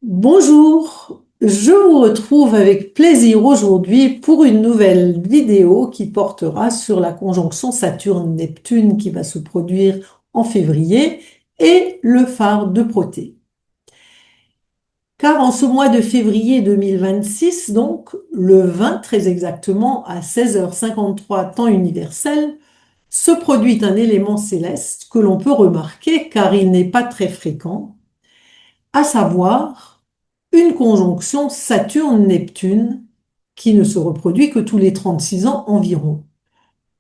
Bonjour, je vous retrouve avec plaisir aujourd'hui pour une nouvelle vidéo qui portera sur la conjonction Saturne-Neptune qui va se produire en février et le phare de Protée. Car en ce mois de février 2026, donc le 20 très exactement à 16h53 temps universel, se produit un élément céleste que l'on peut remarquer car il n'est pas très fréquent, à savoir une conjonction Saturne-Neptune qui ne se reproduit que tous les 36 ans environ.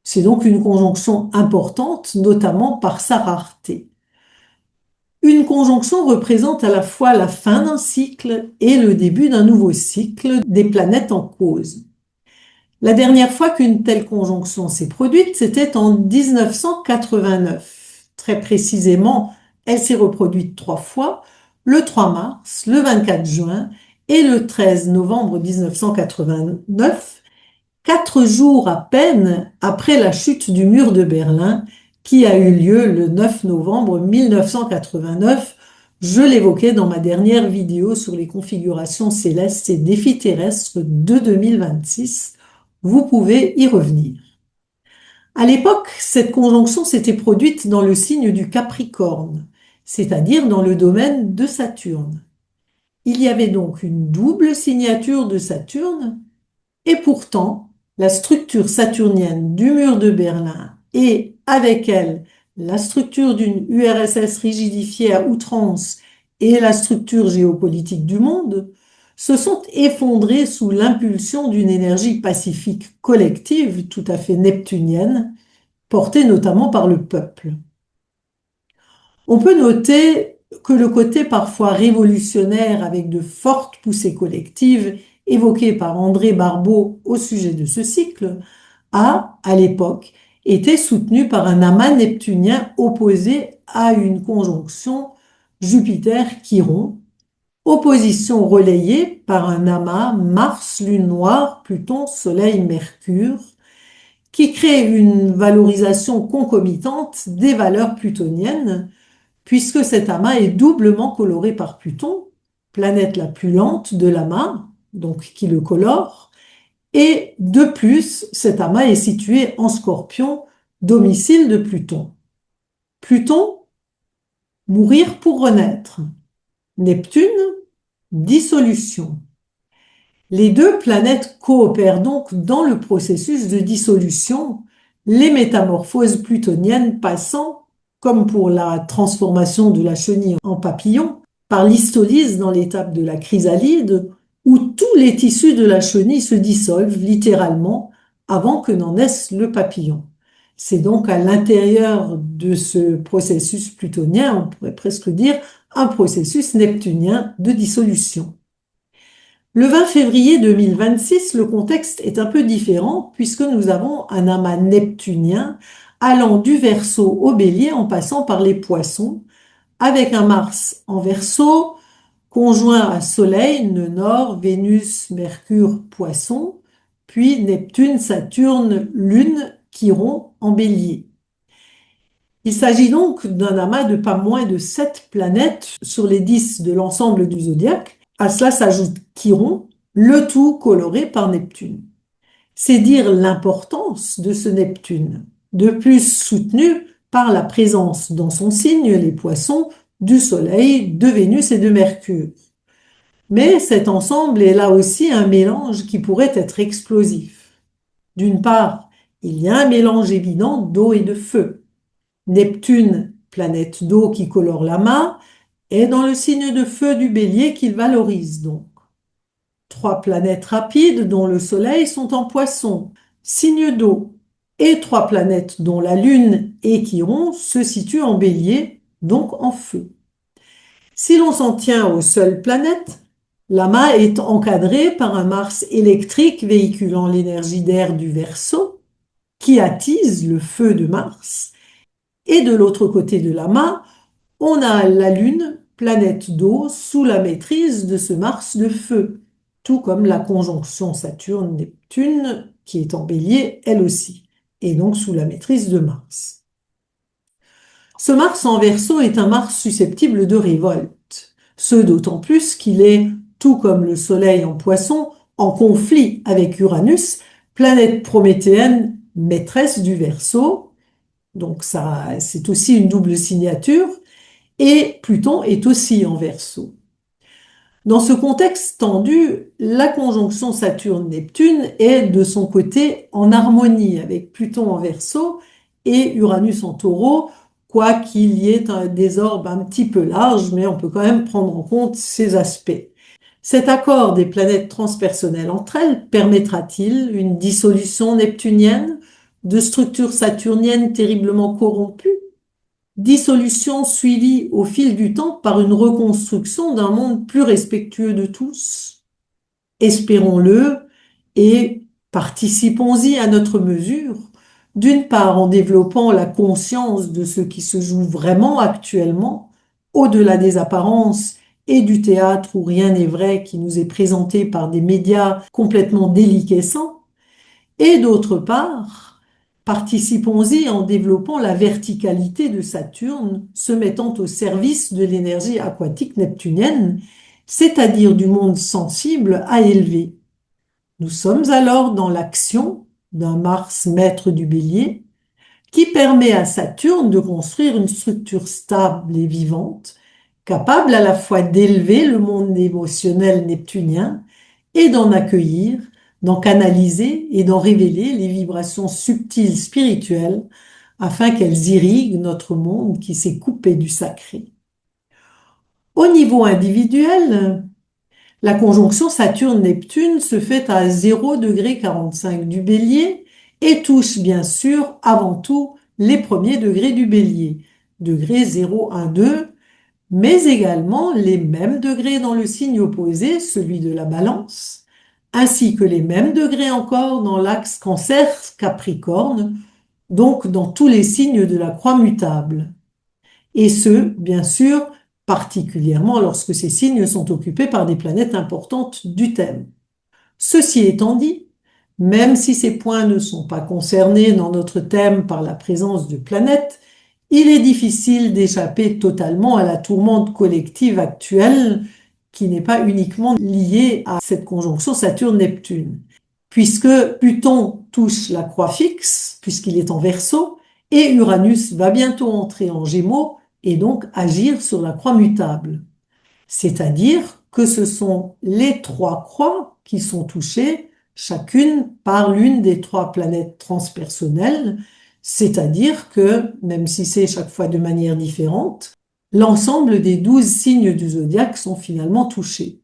C'est donc une conjonction importante, notamment par sa rareté. Une conjonction représente à la fois la fin d'un cycle et le début d'un nouveau cycle des planètes en cause. La dernière fois qu'une telle conjonction s'est produite, c'était en 1989. Très précisément, elle s'est reproduite 3 fois, le 3 mars, le 24 juin et le 13 novembre 1989, 4 jours à peine après la chute du mur de Berlin qui a eu lieu le 9 novembre 1989. Je l'évoquais dans ma dernière vidéo sur les configurations célestes et défis terrestres de 2026. Vous pouvez y revenir. À l'époque, cette conjonction s'était produite dans le signe du Capricorne, c'est-à-dire dans le domaine de Saturne. Il y avait donc une double signature de Saturne, et pourtant, la structure saturnienne du mur de Berlin et avec elle la structure d'une URSS rigidifiée à outrance et la structure géopolitique du monde se sont effondrées sous l'impulsion d'une énergie pacifique collective tout à fait neptunienne, portée notamment par le peuple. On peut noter que le côté parfois révolutionnaire avec de fortes poussées collectives évoqué par André Barbeau au sujet de ce cycle a, à l'époque, été soutenu par un amas neptunien opposé à une conjonction Jupiter-Chiron, opposition relayée par un amas Mars-Lune noire, Pluton-Soleil-Mercure, qui crée une valorisation concomitante des valeurs plutoniennes, puisque cet amas est doublement coloré par Pluton, planète la plus lente de l'amas, donc qui le colore, et de plus, cet amas est situé en Scorpion, domicile de Pluton. Pluton, mourir pour renaître. Neptune, dissolution. Les deux planètes coopèrent donc dans le processus de dissolution, les métamorphoses plutoniennes passant, comme pour la transformation de la chenille en papillon, par l'histolyse dans l'étape de la chrysalide, où tous les tissus de la chenille se dissolvent littéralement avant que n'en naisse le papillon. C'est donc à l'intérieur de ce processus plutonien, on pourrait presque dire, un processus neptunien de dissolution. Le 20 février 2026, le contexte est un peu différent puisque nous avons un amas neptunien allant du Verseau au Bélier en passant par les Poissons, avec un Mars en Verseau, conjoint à Soleil, nœud nord, Vénus, Mercure, Poisson, puis Neptune, Saturne, Lune, Chiron en Bélier. Il s'agit donc d'un amas de pas moins de 7 planètes sur les 10 de l'ensemble du zodiaque. À cela s'ajoute Chiron, le tout coloré par Neptune. C'est dire l'importance de ce Neptune, de plus soutenu par la présence dans son signe, les Poissons, du Soleil, de Vénus et de Mercure. Mais cet ensemble est là aussi un mélange qui pourrait être explosif. D'une part, il y a un mélange évident d'eau et de feu. Neptune, planète d'eau qui colore l'amas, est dans le signe de feu du Bélier qu'il valorise donc. 3 planètes rapides dont le Soleil sont en Poisson, signe d'eau, et 3 planètes dont la Lune et Chiron se situent en Bélier, donc en feu. Si l'on s'en tient aux seules planètes, l'amas est encadré par un Mars électrique véhiculant l'énergie d'air du Verseau, qui attise le feu de Mars, et de l'autre côté de l'amas, on a la Lune, planète d'eau, sous la maîtrise de ce Mars de feu, tout comme la conjonction Saturne-Neptune, qui est en Bélier, elle aussi, et donc sous la maîtrise de Mars. Ce Mars en Verseau est un Mars susceptible de révolte. Ce d'autant plus qu'il est, tout comme le Soleil en Poisson, en conflit avec Uranus, planète prométhéenne maîtresse du Verseau. Donc ça, c'est aussi une double signature. Et Pluton est aussi en Verseau. Dans ce contexte tendu, la conjonction Saturne-Neptune est de son côté en harmonie avec Pluton en Verseau et Uranus en Taureau, quoiqu'il y ait un désordre un petit peu large, mais on peut quand même prendre en compte ces aspects. Cet accord des planètes transpersonnelles entre elles permettra-t-il une dissolution neptunienne de structures saturniennes terriblement corrompues? Dissolution suivie au fil du temps par une reconstruction d'un monde plus respectueux de tous. Espérons-le et participons-y à notre mesure, d'une part en développant la conscience de ce qui se joue vraiment actuellement, au-delà des apparences et du théâtre où rien n'est vrai qui nous est présenté par des médias complètement déliquescents, et d'autre part, participons-y en développant la verticalité de Saturne, se mettant au service de l'énergie aquatique neptunienne, c'est-à-dire du monde sensible à élever. Nous sommes alors dans l'action d'un Mars maître du Bélier qui permet à Saturne de construire une structure stable et vivante, capable à la fois d'élever le monde émotionnel neptunien et d'en accueillir, d'en canaliser et d'en révéler les vibrations subtiles spirituelles afin qu'elles irriguent notre monde qui s'est coupé du sacré. Au niveau individuel, la conjonction Saturne-Neptune se fait à 0,45 du Bélier et touche bien sûr avant tout les premiers degrés du Bélier, degrés 0, 1, 2, mais également les mêmes degrés dans le signe opposé, celui de la Balance, ainsi que les mêmes degrés encore dans l'axe Cancer-Capricorne, donc dans tous les signes de la croix mutable. Et ce, bien sûr, particulièrement lorsque ces signes sont occupés par des planètes importantes du thème. Ceci étant dit, même si ces points ne sont pas concernés dans notre thème par la présence de planètes, il est difficile d'échapper totalement à la tourmente collective actuelle qui n'est pas uniquement liée à cette conjonction Saturne-Neptune, puisque Pluton touche la croix fixe, puisqu'il est en Verseau, et Uranus va bientôt entrer en Gémeaux et donc agir sur la croix mutable. C'est-à-dire que ce sont les trois croix qui sont touchées, chacune par l'une des trois planètes transpersonnelles, c'est-à-dire que, même si c'est chaque fois de manière différente, l'ensemble des 12 signes du zodiaque sont finalement touchés.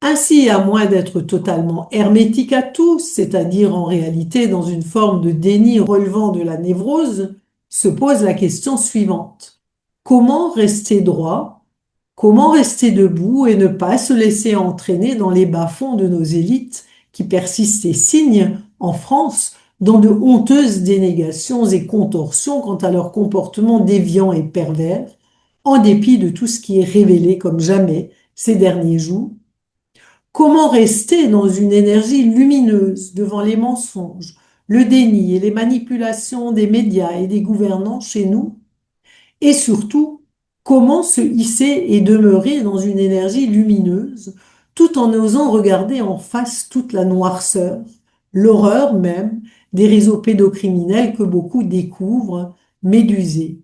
Ainsi, à moins d'être totalement hermétique à tous, c'est-à-dire en réalité dans une forme de déni relevant de la névrose, se pose la question suivante. Comment rester droit? Comment rester debout et ne pas se laisser entraîner dans les bas-fonds de nos élites qui persistent et signent, en France, dans de honteuses dénégations et contorsions quant à leur comportement déviant et pervers, en dépit de tout ce qui est révélé comme jamais ces derniers jours? Comment rester dans une énergie lumineuse devant les mensonges, le déni et les manipulations des médias et des gouvernants chez nous? Et surtout, comment se hisser et demeurer dans une énergie lumineuse tout en osant regarder en face toute la noirceur, l'horreur même des réseaux pédocriminels que beaucoup découvrent médusés?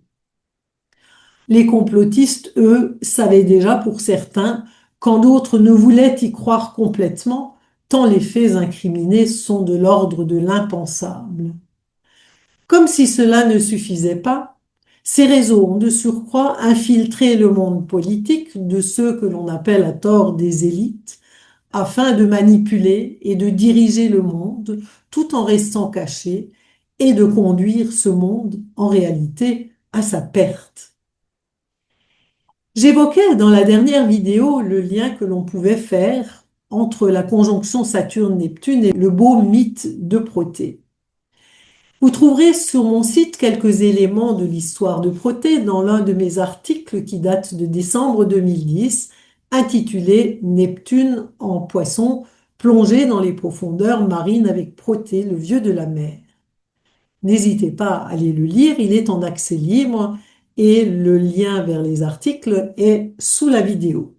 Les complotistes, eux, savaient déjà pour certains, quand d'autres ne voulaient y croire complètement, tant les faits incriminés sont de l'ordre de l'impensable. Comme si cela ne suffisait pas, ces réseaux ont de surcroît infiltré le monde politique de ceux que l'on appelle à tort des élites, afin de manipuler et de diriger le monde tout en restant cachés et de conduire ce monde, en réalité, à sa perte. J'évoquais dans la dernière vidéo le lien que l'on pouvait faire entre la conjonction Saturne-Neptune et le beau mythe de Protée. Vous trouverez sur mon site quelques éléments de l'histoire de Protée dans l'un de mes articles qui date de décembre 2010, intitulé Neptune en Poisson, plongé dans les profondeurs marines avec Protée, le vieux de la mer. N'hésitez pas à aller le lire, il est en accès libre et le lien vers les articles est sous la vidéo.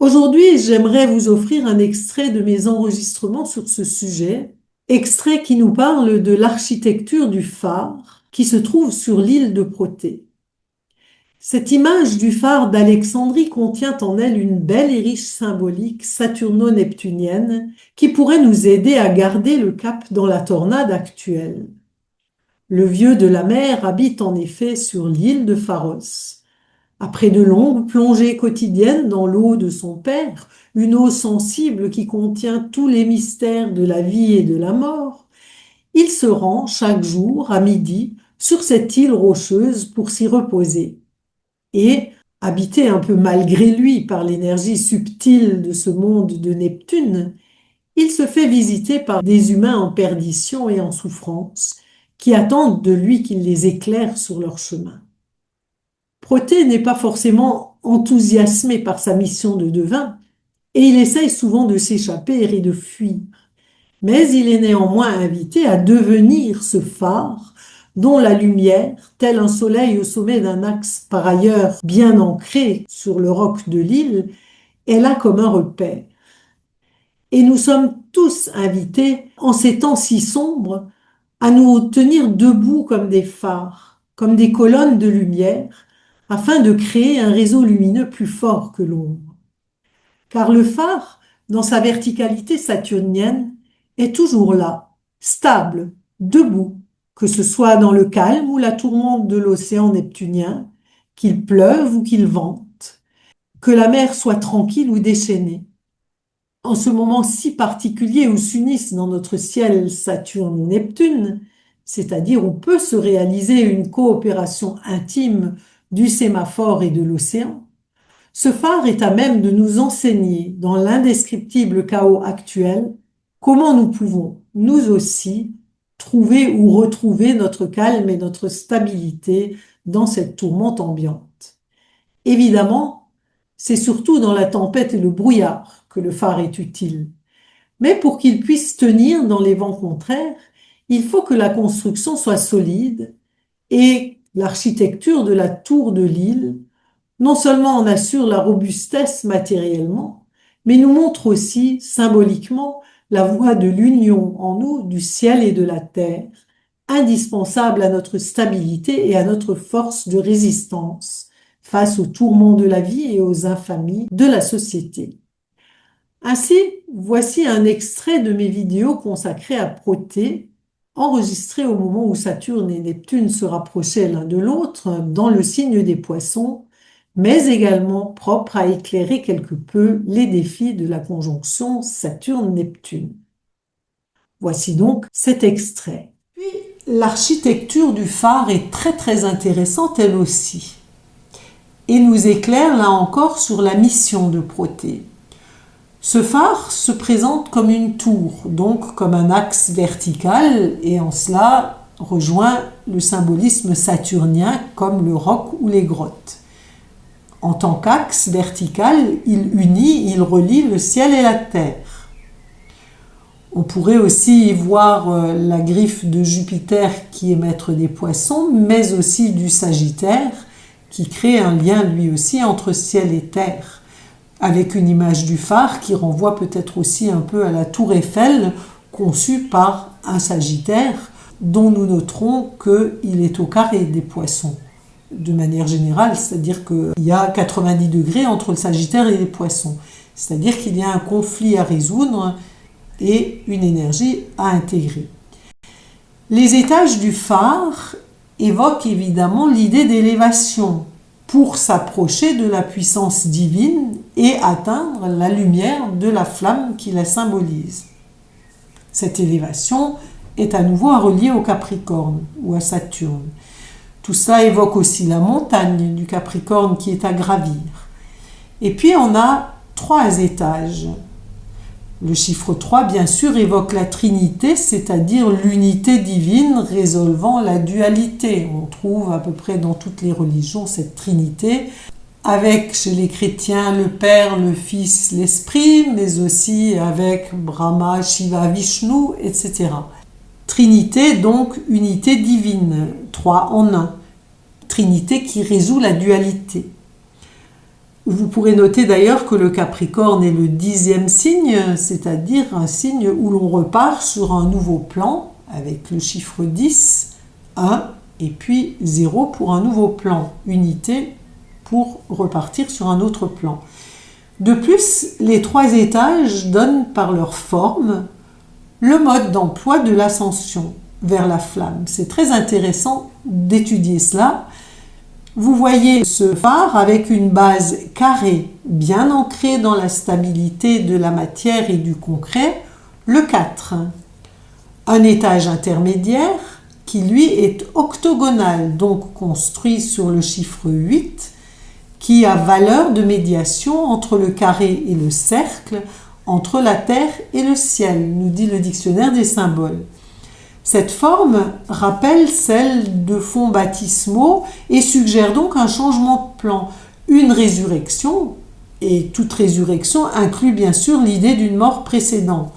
Aujourd'hui, j'aimerais vous offrir un extrait de mes enregistrements sur ce sujet, extrait qui nous parle de l'architecture du phare qui se trouve sur l'île de Protée. Cette image du phare d'Alexandrie contient en elle une belle et riche symbolique saturno-neptunienne qui pourrait nous aider à garder le cap dans la tornade actuelle. Le vieux de la mer habite en effet sur l'île de Pharos. Après de longues plongées quotidiennes dans l'eau de son père, une eau sensible qui contient tous les mystères de la vie et de la mort, il se rend chaque jour à midi sur cette île rocheuse pour s'y reposer. Et, habité un peu malgré lui par l'énergie subtile de ce monde de Neptune, il se fait visiter par des humains en perdition et en souffrance qui attendent de lui qu'il les éclaire sur leur chemin. Protée n'est pas forcément enthousiasmé par sa mission de devin et il essaye souvent de s'échapper et de fuir. Mais il est néanmoins invité à devenir ce phare dont la lumière, tel un soleil au sommet d'un axe par ailleurs bien ancré sur le roc de l'île, est là comme un repère. Et nous sommes tous invités, en ces temps si sombres, à nous tenir debout comme des phares, comme des colonnes de lumière, afin de créer un réseau lumineux plus fort que l'ombre. Car le phare, dans sa verticalité saturnienne, est toujours là, stable, debout, que ce soit dans le calme ou la tourmente de l'océan neptunien, qu'il pleuve ou qu'il vente, que la mer soit tranquille ou déchaînée. En ce moment si particulier où s'unissent dans notre ciel Saturne-Neptune, c'est-à-dire où peut se réaliser une coopération intime du sémaphore et de l'océan, ce phare est à même de nous enseigner, dans l'indescriptible chaos actuel, comment nous pouvons, nous aussi, trouver ou retrouver notre calme et notre stabilité dans cette tourmente ambiante. Évidemment, c'est surtout dans la tempête et le brouillard que le phare est utile. Mais pour qu'il puisse tenir dans les vents contraires, il faut que la construction soit solide et l'architecture de la tour de l'île non seulement en assure la robustesse matériellement, mais nous montre aussi symboliquement la voie de l'union en nous du ciel et de la terre, indispensable à notre stabilité et à notre force de résistance face aux tourments de la vie et aux infamies de la société. Ainsi, voici un extrait de mes vidéos consacrées à Protée, enregistrées au moment où Saturne et Neptune se rapprochaient l'un de l'autre dans le signe des Poissons, mais également propre à éclairer quelque peu les défis de la conjonction Saturne-Neptune. Voici donc cet extrait. Puis, l'architecture du phare est très intéressante elle aussi, et nous éclaire là encore sur la mission de Protée. Ce phare se présente comme une tour, donc comme un axe vertical, et en cela rejoint le symbolisme saturnien comme le roc ou les grottes. En tant qu'axe vertical, il relie le ciel et la terre. On pourrait aussi y voir la griffe de Jupiter qui est maître des poissons, mais aussi du Sagittaire qui crée un lien lui aussi entre ciel et terre, avec une image du phare qui renvoie peut-être aussi un peu à la tour Eiffel conçue par un Sagittaire dont nous noterons qu'il est au carré des poissons. De manière générale, c'est-à-dire qu'il y a 90 degrés entre le Sagittaire et les Poissons. C'est-à-dire qu'il y a un conflit à résoudre et une énergie à intégrer. Les étages du phare évoquent évidemment l'idée d'élévation pour s'approcher de la puissance divine et atteindre la lumière de la flamme qui la symbolise. Cette élévation est à nouveau à relier au Capricorne ou à Saturne. Tout cela évoque aussi la montagne du Capricorne qui est à gravir. Et puis on a 3 étages. Le chiffre 3, bien sûr, évoque la Trinité, c'est-à-dire l'unité divine résolvant la dualité. On trouve à peu près dans toutes les religions cette Trinité, avec chez les chrétiens le Père, le Fils, l'Esprit, mais aussi avec Brahma, Shiva, Vishnu, etc. Trinité, donc unité divine, 3 en 1. Trinité qui résout la dualité. Vous pourrez noter d'ailleurs que le Capricorne est le 10e signe, c'est-à-dire un signe où l'on repart sur un nouveau plan avec le chiffre 10, 1 et puis 0 pour un nouveau plan, unité pour repartir sur un autre plan. De plus, les 3 étages donnent par leur forme le mode d'emploi de l'ascension vers la flamme. C'est très intéressant d'étudier cela. Vous voyez ce phare avec une base carrée, bien ancrée dans la stabilité de la matière et du concret, le 4. Un étage intermédiaire qui lui est octogonal, donc construit sur le chiffre 8, qui a valeur de médiation entre le carré et le cercle, entre la terre et le ciel, nous dit le dictionnaire des symboles. Cette forme rappelle celle de fonds baptismaux et suggère donc un changement de plan, une résurrection, et toute résurrection inclut bien sûr l'idée d'une mort précédente.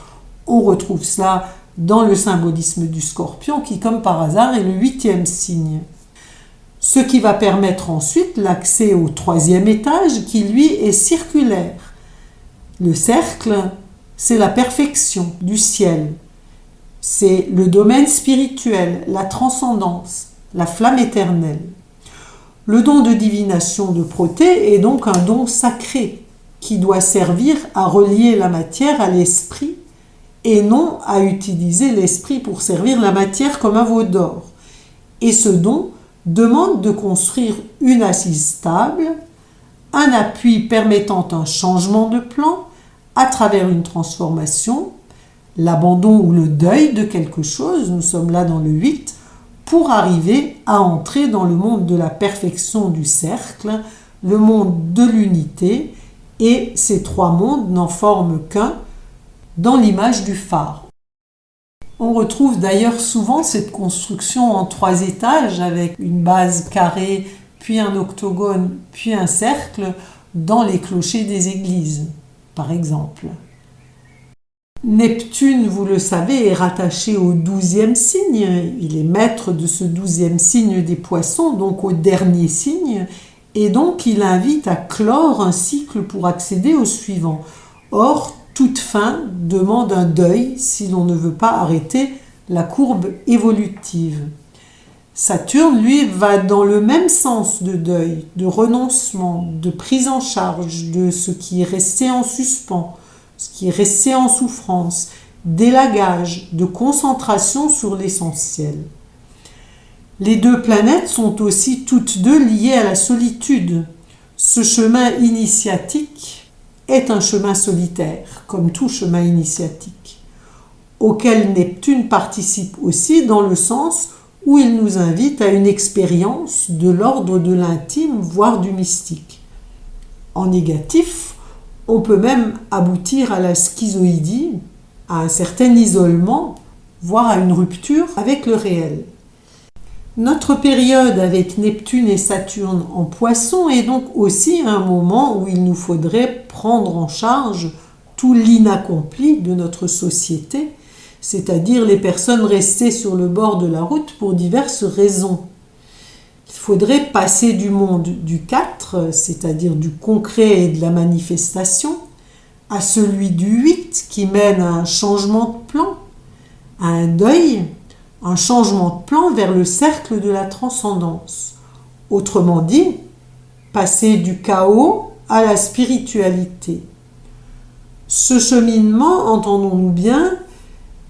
On retrouve cela dans le symbolisme du Scorpion qui, comme par hasard, est le 8e signe. Ce qui va permettre ensuite l'accès au 3e étage qui, lui, est circulaire. Le cercle, c'est la perfection du ciel. C'est le domaine spirituel, la transcendance, la flamme éternelle. Le don de divination de Prothée est donc un don sacré qui doit servir à relier la matière à l'esprit et non à utiliser l'esprit pour servir la matière comme un veau d'or. Et ce don demande de construire une assise stable, un appui permettant un changement de plan à travers une transformation, l'abandon ou le deuil de quelque chose, nous sommes là dans le 8, pour arriver à entrer dans le monde de la perfection du cercle, le monde de l'unité, et ces 3 mondes n'en forment qu'un dans l'image du phare. On retrouve d'ailleurs souvent cette construction en 3 étages avec une base carrée, puis un octogone, puis un cercle dans les clochers des églises, par exemple. Neptune, vous le savez, est rattaché au 12e signe. Il est maître de ce 12e signe des poissons, donc au dernier signe, et donc il invite à clore un cycle pour accéder au suivant. Or, toute fin demande un deuil si l'on ne veut pas arrêter la courbe évolutive. Saturne, lui, va dans le même sens de deuil, de renoncement, de prise en charge de ce qui est resté en suspens, ce qui est resté en souffrance, d'élagage, de concentration sur l'essentiel. Les 2 planètes sont aussi toutes 2 liées à la solitude. Ce chemin initiatique est un chemin solitaire, comme tout chemin initiatique, auquel Neptune participe aussi dans le sens où il nous invite à une expérience de l'ordre de l'intime, voire du mystique. En négatif, on peut même aboutir à la schizoïdie, à un certain isolement, voire à une rupture avec le réel. Notre période avec Neptune et Saturne en Poisson est donc aussi un moment où il nous faudrait prendre en charge tout l'inaccompli de notre société, c'est-à-dire les personnes restées sur le bord de la route pour diverses raisons. Il faudrait passer du monde du 4, c'est-à-dire du concret et de la manifestation, à celui du 8 qui mène à un changement de plan, à un deuil, un changement de plan vers le cercle de la transcendance. Autrement dit, passer du chaos à la spiritualité. Ce cheminement, entendons-nous bien,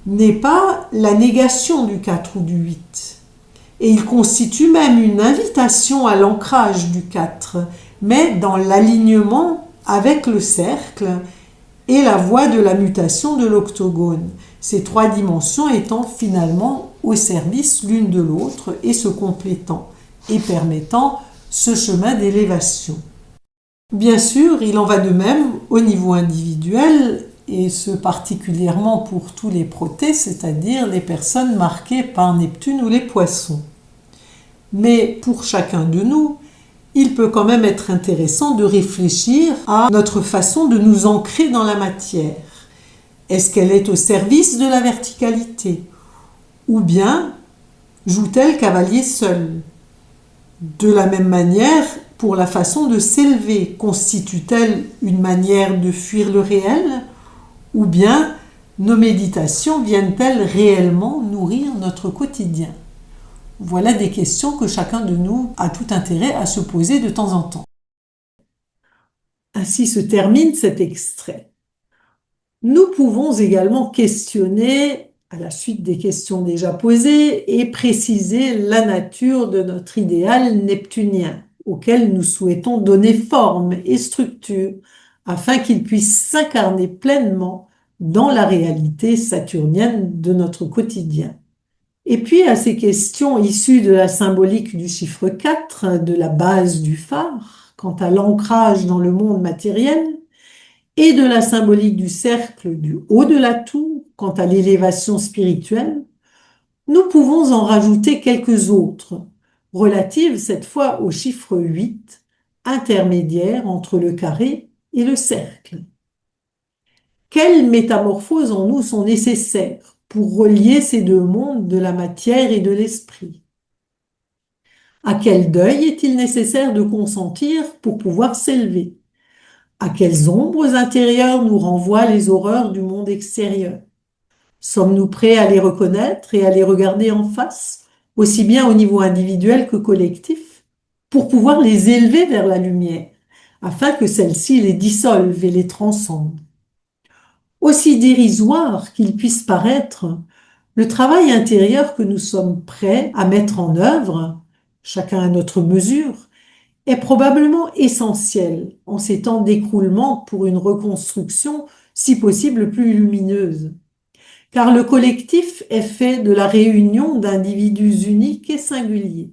n'est pas la négation du 4 ou du 8. Et il constitue même une invitation à l'ancrage du 4, mais dans l'alignement avec le cercle et la voie de la mutation de l'octogone. Ces 3 dimensions étant finalement au service l'une de l'autre et se complétant et permettant ce chemin d'élévation. Bien sûr, il en va de même au niveau individuel et ce particulièrement pour tous les protés, c'est-à-dire les personnes marquées par Neptune ou les poissons. Mais pour chacun de nous, il peut quand même être intéressant de réfléchir à notre façon de nous ancrer dans la matière. Est-ce qu'elle est au service de la verticalité? Ou bien joue-t-elle cavalier seul? De la même manière, pour la façon de s'élever constitue-t-elle une manière de fuir le réel, ou bien nos méditations viennent-elles réellement nourrir notre quotidien? Voilà des questions que chacun de nous a tout intérêt à se poser de temps en temps. Ainsi se termine cet extrait. Nous pouvons également questionner, à la suite des questions déjà posées, et préciser la nature de notre idéal neptunien, auquel nous souhaitons donner forme et structure, afin qu'il puisse s'incarner pleinement dans la réalité saturnienne de notre quotidien. Et puis à ces questions issues de la symbolique du chiffre 4, de la base du phare, quant à l'ancrage dans le monde matériel, et de la symbolique du cercle du haut de la tour, quant à l'élévation spirituelle, nous pouvons en rajouter quelques autres, relatives cette fois au chiffre 8, intermédiaire entre le carré et le cercle. Quelles métamorphoses en nous sont nécessaires pour relier ces deux mondes de la matière et de l'esprit? À quel deuil est-il nécessaire de consentir pour pouvoir s'élever? À quelles ombres intérieures nous renvoient les horreurs du monde extérieur? Sommes-nous prêts à les reconnaître et à les regarder en face, aussi bien au niveau individuel que collectif, pour pouvoir les élever vers la lumière, afin que celle-ci les dissolve et les transcende? Aussi dérisoire qu'il puisse paraître, le travail intérieur que nous sommes prêts à mettre en œuvre, chacun à notre mesure, est probablement essentiel en ces temps d'écroulement pour une reconstruction, si possible plus lumineuse. Car le collectif est fait de la réunion d'individus uniques et singuliers.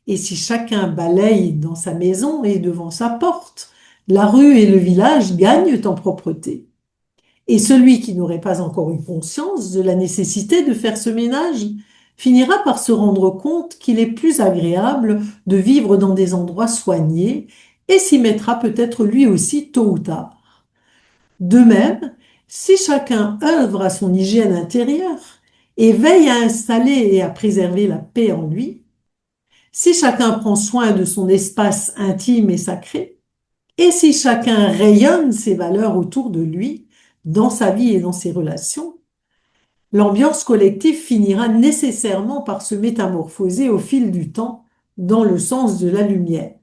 Et si chacun balaye dans sa maison et devant sa porte, la rue et le village gagnent en propreté. Et celui qui n'aurait pas encore eu conscience de la nécessité de faire ce ménage finira par se rendre compte qu'il est plus agréable de vivre dans des endroits soignés et s'y mettra peut-être lui aussi tôt ou tard. De même, si chacun œuvre à son hygiène intérieure et veille à installer et à préserver la paix en lui, si chacun prend soin de son espace intime et sacré, et si chacun rayonne ses valeurs autour de lui, dans sa vie et dans ses relations, l'ambiance collective finira nécessairement par se métamorphoser au fil du temps dans le sens de la lumière.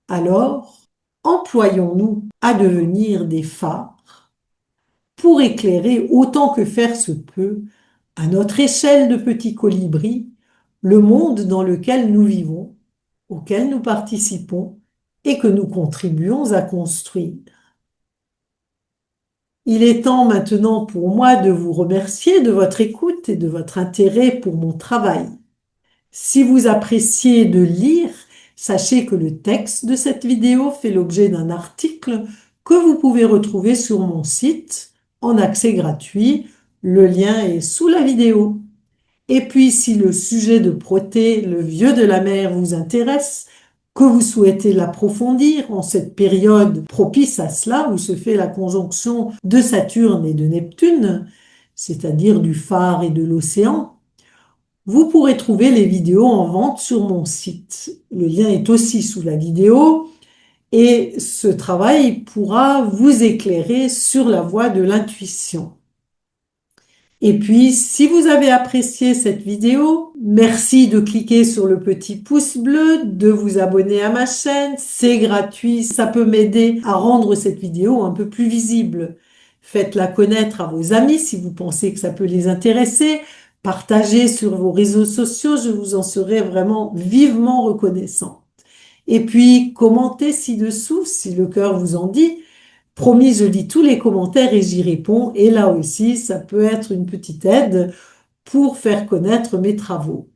Alors, employons-nous à devenir des phares pour éclairer autant que faire se peut, à notre échelle de petits colibris, le monde dans lequel nous vivons, auquel nous participons et que nous contribuons à construire. Il est temps maintenant pour moi de vous remercier de votre écoute et de votre intérêt pour mon travail. Si vous appréciez de lire, sachez que le texte de cette vidéo fait l'objet d'un article que vous pouvez retrouver sur mon site en accès gratuit. Le lien est sous la vidéo. Et puis, si le sujet de Proté, le vieux de la mer, vous intéresse, que vous souhaitez l'approfondir en cette période propice à cela, où se fait la conjonction de Saturne et de Neptune, c'est-à-dire du phare et de l'océan, vous pourrez trouver les vidéos en vente sur mon site. Le lien est aussi sous la vidéo et ce travail pourra vous éclairer sur la voie de l'intuition. Et puis, si vous avez apprécié cette vidéo, merci de cliquer sur le petit pouce bleu, de vous abonner à ma chaîne. C'est gratuit, ça peut m'aider à rendre cette vidéo un peu plus visible. Faites-la connaître à vos amis si vous pensez que ça peut les intéresser. Partagez sur vos réseaux sociaux, je vous en serai vraiment vivement reconnaissant. Et puis, commentez ci-dessous si le cœur vous en dit. Promis, je lis tous les commentaires et j'y réponds. Et là aussi, ça peut être une petite aide pour faire connaître mes travaux.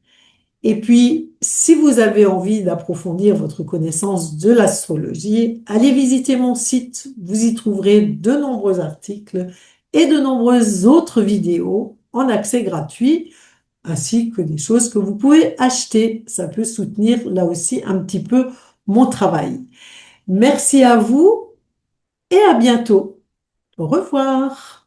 Et puis, si vous avez envie d'approfondir votre connaissance de l'astrologie, allez visiter mon site. Vous y trouverez de nombreux articles et de nombreuses autres vidéos en accès gratuit, ainsi que des choses que vous pouvez acheter. Ça peut soutenir là aussi un petit peu mon travail. Merci à vous et à bientôt. Au revoir.